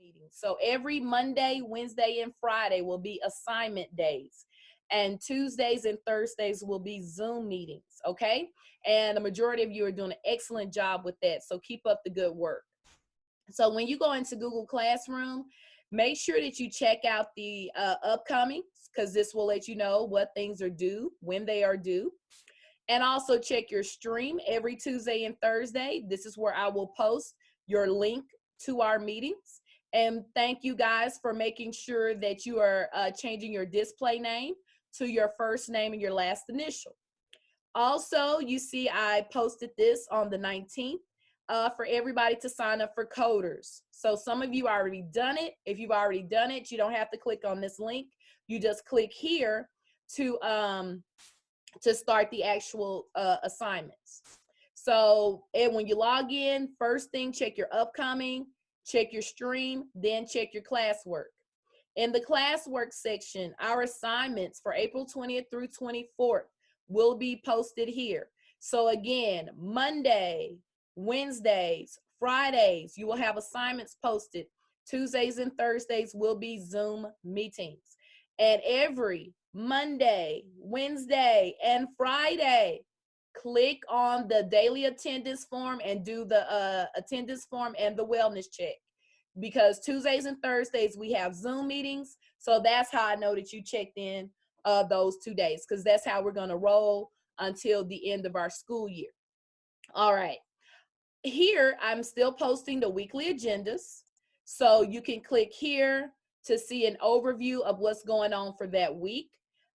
meetings. So every Monday, Wednesday, and Friday will be assignment days. And Tuesdays and Thursdays will be Zoom meetings, okay? And the majority of you are doing an excellent job with that. So keep up the good work. So when you go into Google Classroom, make sure that you check out the upcoming, because this will let you know what things are due, when they are due. And also check your stream every Tuesday and Thursday. This is where I will post your link to our meetings. And thank you guys for making sure that you are changing your display name to your first name and your last initial. Also, you see I posted this on the 19th for everybody to sign up for coders. So some of you already done it. If you've already done it, you don't have to click on this link. You just click here to start the actual assignments. So, and when you log in, first thing, check your upcoming, check your stream, then check your classwork. In the classwork section, our assignments for April 20th through 24th will be posted here. So again, Monday, Wednesdays, Fridays, you will have assignments posted. Tuesdays and Thursdays will be Zoom meetings. And every Monday, Wednesday, and Friday, click on the daily attendance form and do the attendance form and the wellness check. Because Tuesdays and Thursdays, we have Zoom meetings. So that's how I know that you checked in those 2 days, because that's how we're going to roll until the end of our school year. All right. Here, I'm still posting the weekly agendas. So you can click here to see an overview of what's going on for that week.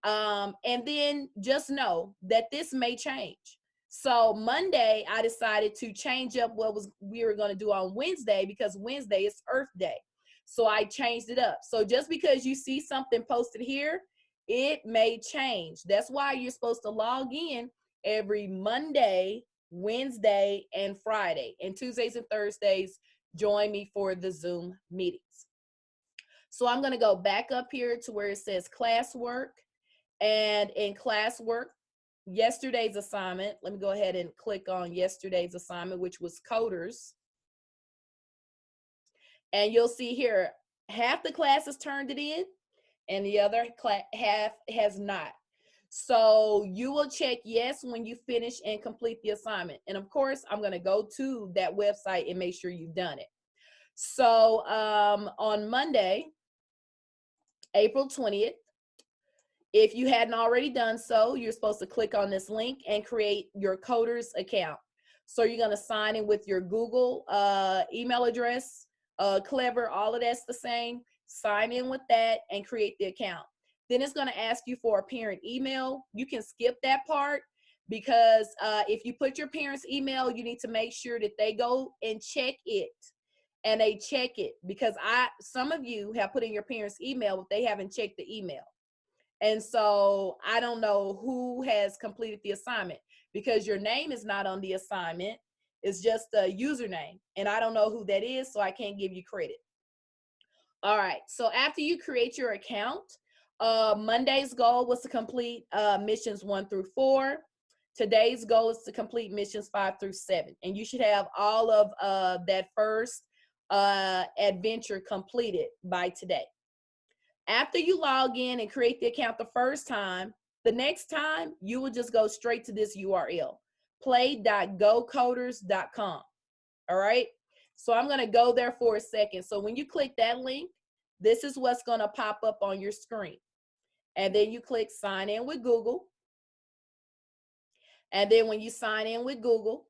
And then just know that this may change. So Monday, I decided to change up what we were going to do on Wednesday, because Wednesday is Earth Day. So I changed it up. So just because you see something posted here, it may change. That's why you're supposed to log in every Monday, Wednesday, and Friday. And Tuesdays and Thursdays, join me for the Zoom meetings. So I'm going to go back up here to where it says classwork. And in classwork, yesterday's assignment, let me go ahead and click on yesterday's assignment, which was coders. And you'll see here, half the classes turned it in and the other half has not. So you will check yes when you finish and complete the assignment. And of course, I'm going to go to that website and make sure you've done it. So on Monday, April 20th, if you hadn't already done so, you're supposed to click on this link and create your coders account. So you're going to sign in with your Google email address, Clever, all of that's the same. Sign in with that and create the account. Then it's going to ask you for a parent email. You can skip that part, because if you put your parents' email, you need to make sure that they go and check it. And they check it, because some of you have put in your parents' email, but they haven't checked the email. And so I don't know who has completed the assignment, because your name is not on the assignment. It's just a username. And I don't know who that is, so I can't give you credit. All right. So after you create your account, Monday's goal was to complete missions 1 through 4. Today's goal is to complete missions 5 through 7. And you should have all of that first adventure completed by today. After you log in and create the account the first time, the next time you will just go straight to this URL, play.gocoders.com. All right. So I'm going to go there for a second. So when you click that link, this is what's going to pop up on your screen. And then you click sign in with Google. And then when you sign in with Google,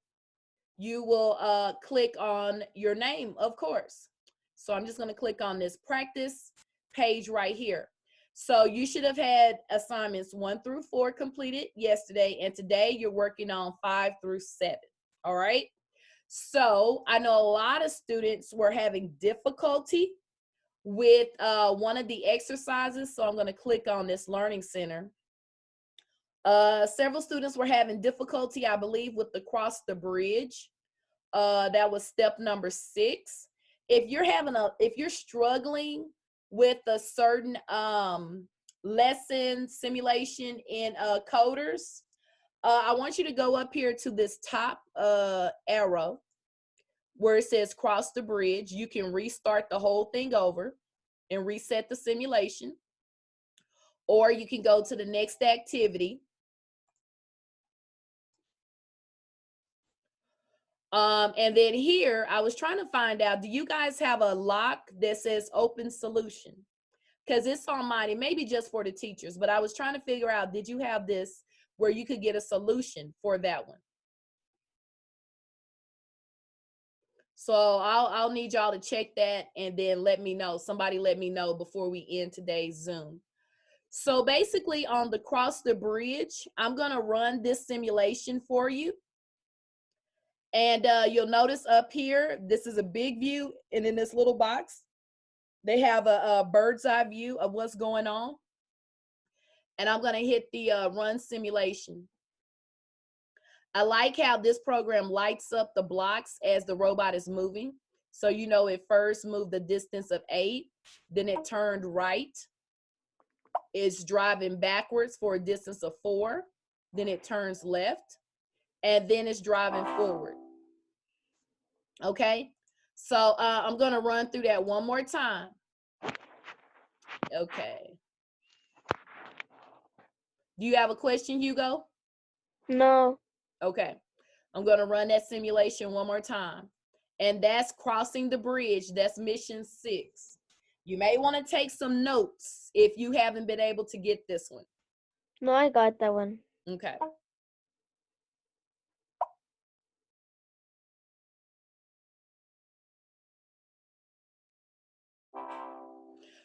you will click on your name, of course. So I'm just going to click on this practice page right here. So you should have had assignments 1 through 4 completed yesterday, and today you're working on 5 through 7. All right. So I know a lot of students were having difficulty with one of the exercises. So I'm going to click on this Learning Center. Several students were having difficulty, I believe, with the cross the bridge. That was step number 6. If you're struggling with a certain lesson simulation in coders, I want you to go up here to this top arrow where it says cross the bridge. You can restart the whole thing over and reset the simulation, or you can go to the next activity. And then here, I was trying to find out, do you guys have a lock that says open solution? Because it's on mine. It may be just for the teachers, but I was trying to figure out, did you have this where you could get a solution for that one? So I'll need y'all to check that and then let me know. Somebody let me know before we end today's Zoom. So basically on the cross the bridge, I'm gonna run this simulation for you. And you'll notice up here, this is a big view, and in this little box, they have a bird's eye view of what's going on. And I'm gonna hit the run simulation. I like how this program lights up the blocks as the robot is moving. So you know it first moved the distance of 8, then it turned right. It's driving backwards for a distance of 4, then it turns left, and then it's driving forward. Okay, so I'm gonna run through that one more time. Okay. Do you have a question, Hugo? No. Okay. I'm gonna run that simulation one more time. And that's crossing the bridge. That's mission 6. You may want to take some notes if you haven't been able to get this one. No, I got that one. Okay.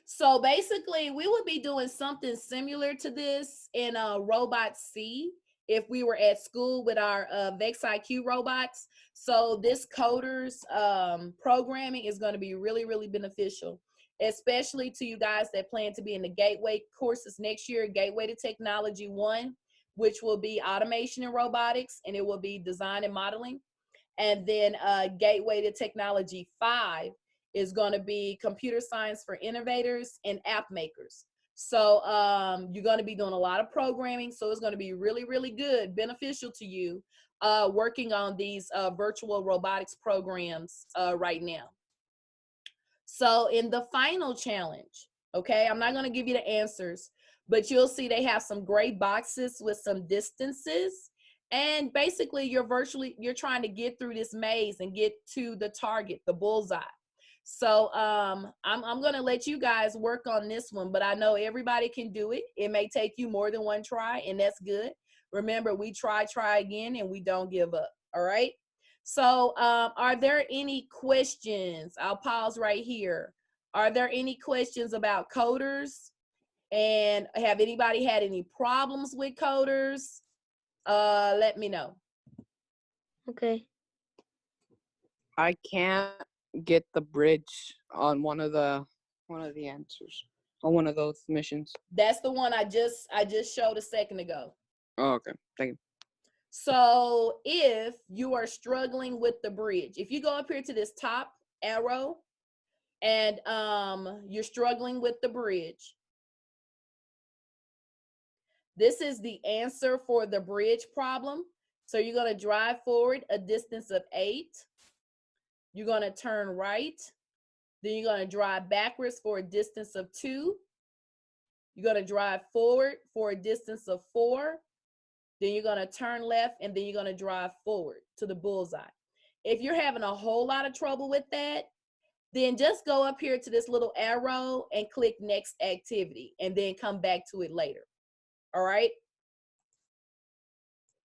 So basically, we would be doing something similar to this in Robot C if we were at school with our Vex IQ robots. So this coders programming is going to be really, really beneficial, especially to you guys that plan to be in the Gateway courses next year, Gateway to Technology 1, which will be automation and robotics, and it will be design and modeling. And then Gateway to Technology 5 is going to be computer science for innovators and app makers. So you're going to be doing a lot of programming. So it's going to be really, really good, beneficial to you working on these virtual robotics programs right now. So in the final challenge, okay, I'm not going to give you the answers, but you'll see they have some gray boxes with some distances. And basically you're trying to get through this maze and get to the target, the bullseye. So I'm gonna let you guys work on this one, but I know everybody can do it. It may take you more than one try, and that's good. Remember, we try again, and we don't give up. All right. So are there any questions? I'll pause right here. Are there any questions about coders? And have anybody had any problems with coders? Let me know. Okay. I can't get the bridge on one of the answers on one of those missions. That's the one I just showed a second ago. Oh, okay. Thank you. So if you are struggling with the bridge, if you go up here to this top arrow and you're struggling with the bridge, this is the answer for the bridge problem. So you're going to drive forward a distance of 8. You're going to turn right. Then you're going to drive backwards for a distance of 2. You're going to drive forward for a distance of 4. Then you're going to turn left, and then you're going to drive forward to the bullseye. If you're having a whole lot of trouble with that, then just go up here to this little arrow and click next activity, and then come back to it later. All right?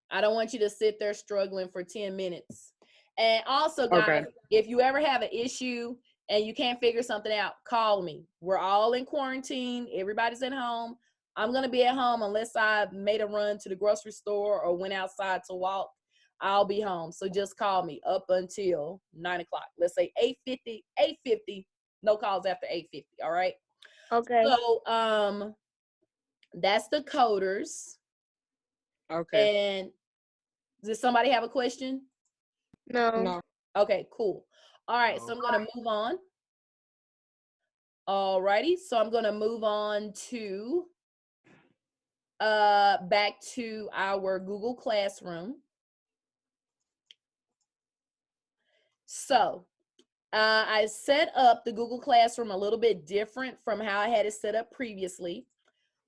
I don't want you to sit there struggling for 10 minutes. And also, guys, if you ever have an issue and you can't figure something out, call me. We're all in quarantine. Everybody's at home. I'm going to be at home unless I made a run to the grocery store or went outside to walk. I'll be home. So just call me up until 9 o'clock. Let's say 8:50. No calls after 8:50. All right. Okay. So that's the coders. Okay. And does somebody have a question? No. No. Okay, cool. All right, so I'm going to move on. All righty, so I'm going to move on to back to our Google Classroom. So I set up the Google Classroom a little bit different from how I had it set up previously.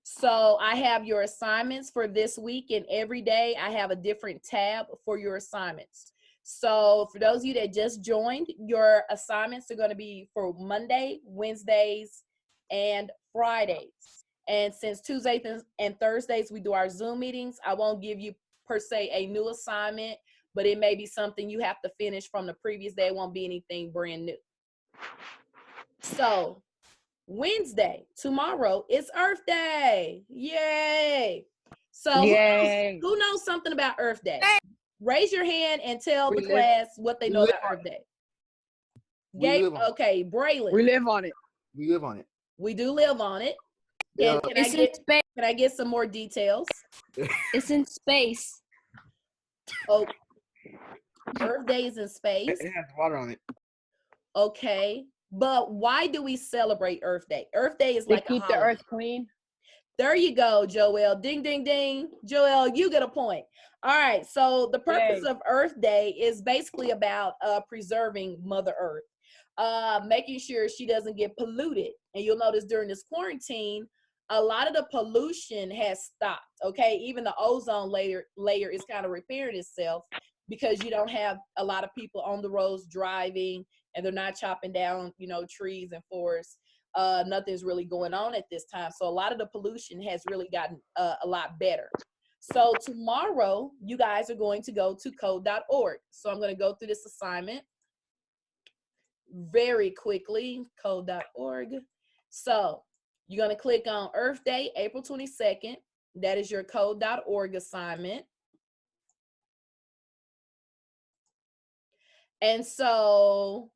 So I have your assignments for this week, and every day I have a different tab for your assignments. So for those of you that just joined, your assignments are going to be for Monday, Wednesdays, and Fridays. And since Tuesdays and Thursdays we do our Zoom meetings, I won't give you per se a new assignment, but it may be something you have to finish from the previous day. It won't be anything brand new. So Wednesday, tomorrow, is Earth Day. Yay. So Yay. who knows something about Earth Day? Raise your hand and tell We the live- class what they we know live about on Earth Day. We live on it. Okay, Braylon. We live on it. We live on it. We do live on it. Yeah. Can It's in space. I get some more details? It's in space. Oh, Earth Day is in space. It has water on it. Okay, but why do we celebrate Earth Day? Earth Day is To like a keep the holiday. earth clean. There you go, Joel. Ding, ding, ding. Joel, you get a point. All right, so the purpose Yay. of Earth Day is basically about preserving Mother Earth, making sure she doesn't get polluted. And you'll notice during this quarantine, a lot of the pollution has stopped, okay? Even the ozone layer is kind of repairing itself because you don't have a lot of people on the roads driving, and they're not chopping down, trees and forests. Nothing's really going on at this time. So a lot of the pollution has really gotten a lot better. So tomorrow, you guys are going to go to code.org. So I'm going to go through this assignment very quickly, code.org. So you're going to click on Earth Day, April 22nd. That is your code.org assignment. And so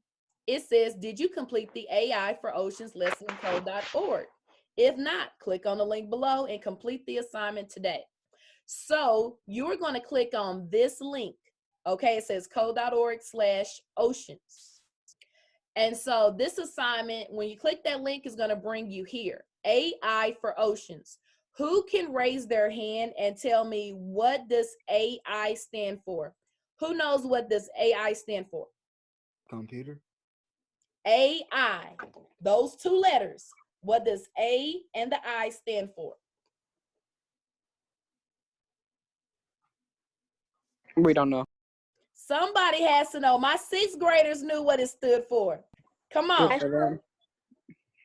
it says, did you complete the AI for Oceans lesson in code.org? If not, click on the link below and complete the assignment today. So you're going to click on this link. Okay, it says code.org/oceans. And so this assignment, when you click that link, is going to bring you here. AI for Oceans. Who can raise their hand and tell me what does AI stand for? Who knows what does AI stand for? Computer. AI, those two letters. What does A and the I stand for? We don't know. Somebody has to know. My sixth graders knew what it stood for. Come on. Good for them.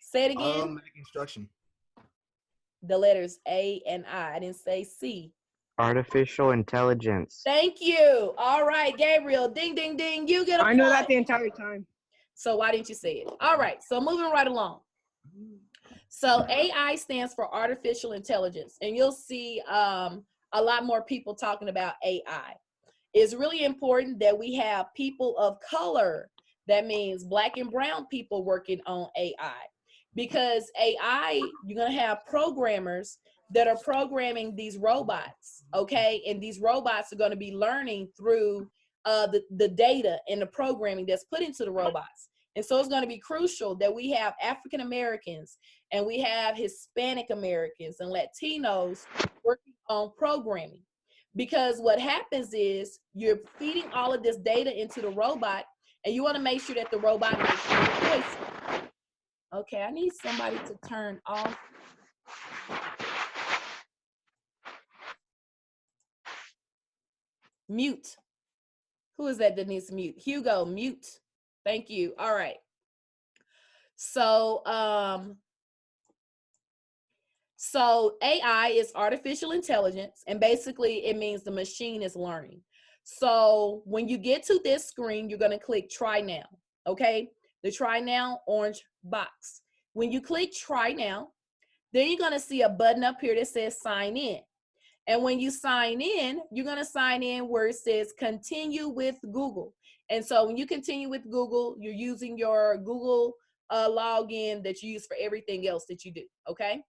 Say it again. Automatic instruction. The letters A and I. I didn't say C. Artificial intelligence. Thank you. All right, Gabriel. Ding, ding, ding. You get a I point. know that the entire time. So why didn't you say it? All right. So moving right along. So AI stands for artificial intelligence, and you'll see a lot more people talking about AI. It's really important that we have people of color. That means Black and brown people working on AI, because AI, you're going to have programmers that are programming these robots, okay? And these robots are going to be learning through the data and the programming that's put into the robots. And so it's going to be crucial that we have African Americans and we have Hispanic Americans and Latinos working on programming. Because what happens is you're feeding all of this data into the robot, and you want to make sure that the robot makes good choices. Okay, I need somebody to turn off. Mute. Who is that needs to mute? Hugo, mute. Thank you. All right. So AI is artificial intelligence, and basically it means the machine is learning. So when you get to this screen, you're going to click try now. Okay, the try now orange box. When you click try now, then you're going to see a button up here that says sign in. And when you sign in, you're going to sign in where it says continue with Google. And so when you continue with Google, you're using your Google login that you use for everything else that you do. Okay.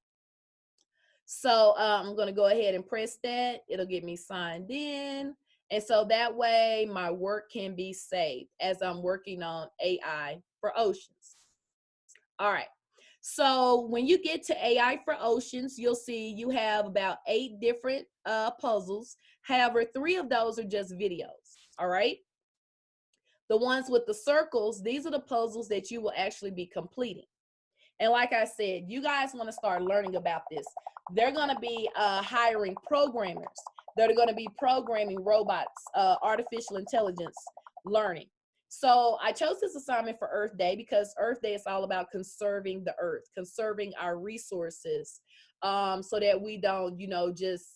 So I'm going to go ahead and press that. It'll get me signed in. And so that way my work can be saved as I'm working on AI for Oceans. All right. So when you get to AI for Oceans, you'll see you have about 8 different puzzles. However, 3 of those are just videos. All right. The ones with the circles, these are the puzzles that you will actually be completing. And like I said, you guys want to start learning about this. They're going to be hiring programmers. They're going to be programming robots, artificial intelligence learning. So I chose this assignment for Earth Day because Earth Day is all about conserving the earth, conserving our resources, so that we don't, just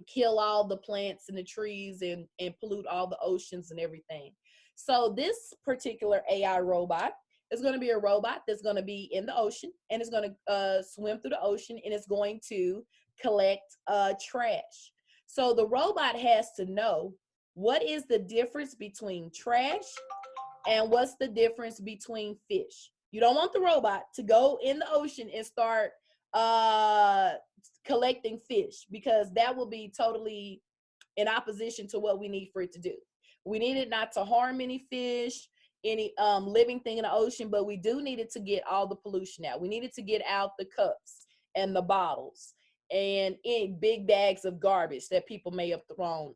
kill all the plants and the trees and pollute all the oceans and everything. So this particular AI robot is going to be a robot that's going to be in the ocean, and it's going to swim through the ocean, and it's going to collect trash. So the robot has to know what is the difference between trash and what's the difference between fish. You don't want the robot to go in the ocean and start collecting fish, because that will be totally in opposition to what we need for it to do. We need it not to harm any fish, any living thing in the ocean, but we do need it to get all the pollution out. We need it to get out the cups and the bottles and in big bags of garbage that people may have thrown.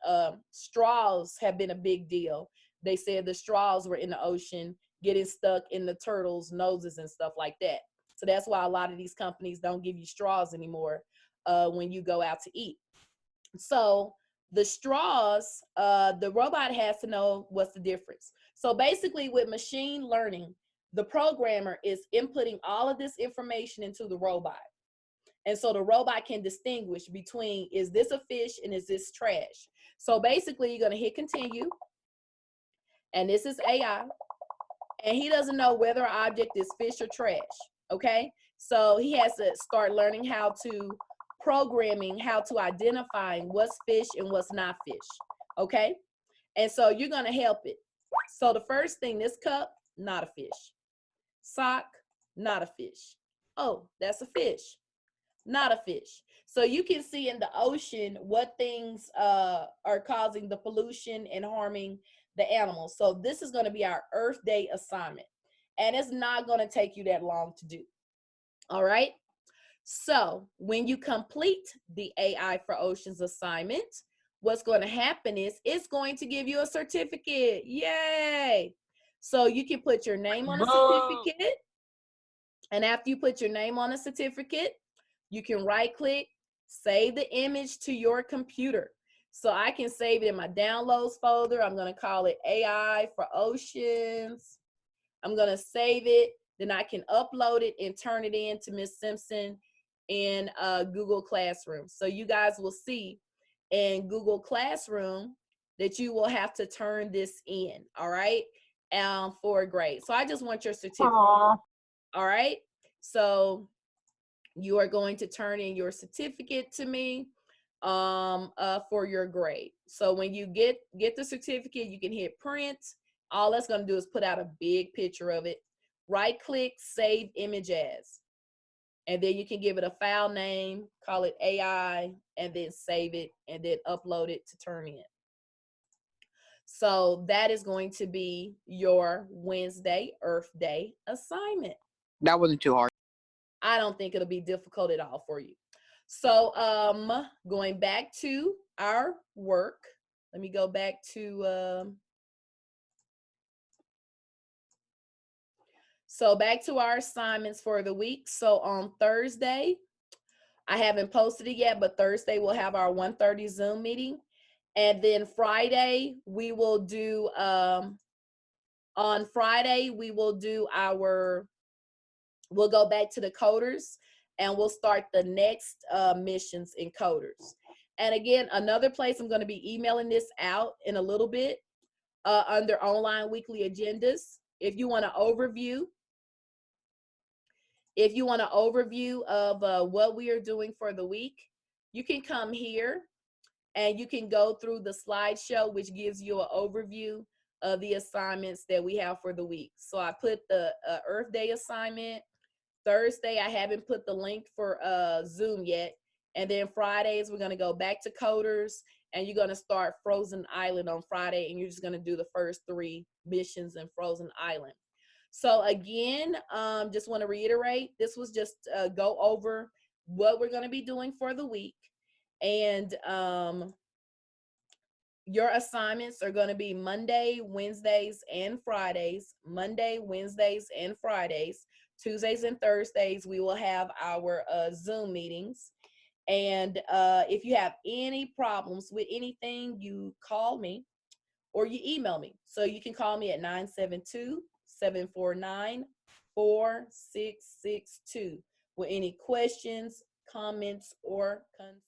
Straws have been a big deal. They said the straws were in the ocean getting stuck in the turtles' noses and stuff like that. So that's why a lot of these companies don't give you straws anymore when you go out to eat. So the straws, the robot has to know what's the difference. So basically with machine learning, the programmer is inputting all of this information into the robot. And so the robot can distinguish between, is this a fish and is this trash? So basically you're gonna hit continue, and this is AI, and he doesn't know whether an object is fish or trash, okay? So he has to start learning how to programming, how to identify what's fish and what's not fish, okay? And so you're gonna help it. So the first thing, this cup, not a fish. Sock, not a fish. Oh, that's a fish, not a fish. So you can see in the ocean what things are causing the pollution and harming the animals. So this is going to be our Earth Day assignment, and it's not going to take you that long to do. All right. So when you complete the AI for Oceans assignment, what's going to happen is it's going to give you a certificate. Yay. So you can put your name on a certificate, and after you put your name on a certificate, you can right click, save the image to your computer. So I can save it in my downloads folder. I'm going to call it AI for Oceans. I'm going to save it. Then I can upload it and turn it in to Miss Simpson in Google Classroom. So you guys will see in Google Classroom that you will have to turn this in, all right, for a grade. So I just want your certificate. Aww. All right. So you are going to turn in your certificate to me for your grade. So when you get the certificate, you can hit print. All that's going to do is put out a big picture of it. Right click, save image as. And then you can give it a file name, call it AI, and then save it, and then upload it to turn in. So that is going to be your Wednesday Earth Day assignment. That wasn't too hard. I don't think it'll be difficult at all for you. So going back to our work, let me go back to back to our assignments for the week. So on Thursday, I haven't posted it yet, but Thursday we'll have our 1:30 Zoom meeting. And then Friday, we will do, on Friday, we will do we'll go back to the coders, and we'll start the next missions in coders. And again, another place, I'm going to be emailing this out in a little bit under online weekly agendas. If you want an overview, of what we are doing for the week, you can come here and you can go through the slideshow, which gives you an overview of the assignments that we have for the week. So I put the Earth Day assignment. Thursday, I haven't put the link for Zoom yet. And then Fridays, we're going to go back to coders, and you're going to start Frozen Island on Friday, and you're just going to do the first 3 missions in Frozen Island. So again, just want to reiterate, this was just go over what we're going to be doing for the week. And your assignments are going to be Monday, Wednesdays, and Fridays. Monday, Wednesdays, and Fridays. Tuesdays and Thursdays, we will have our Zoom meetings. And if you have any problems with anything, you call me or you email me. So you can call me at 972-749-4662 with any questions, comments, or concerns.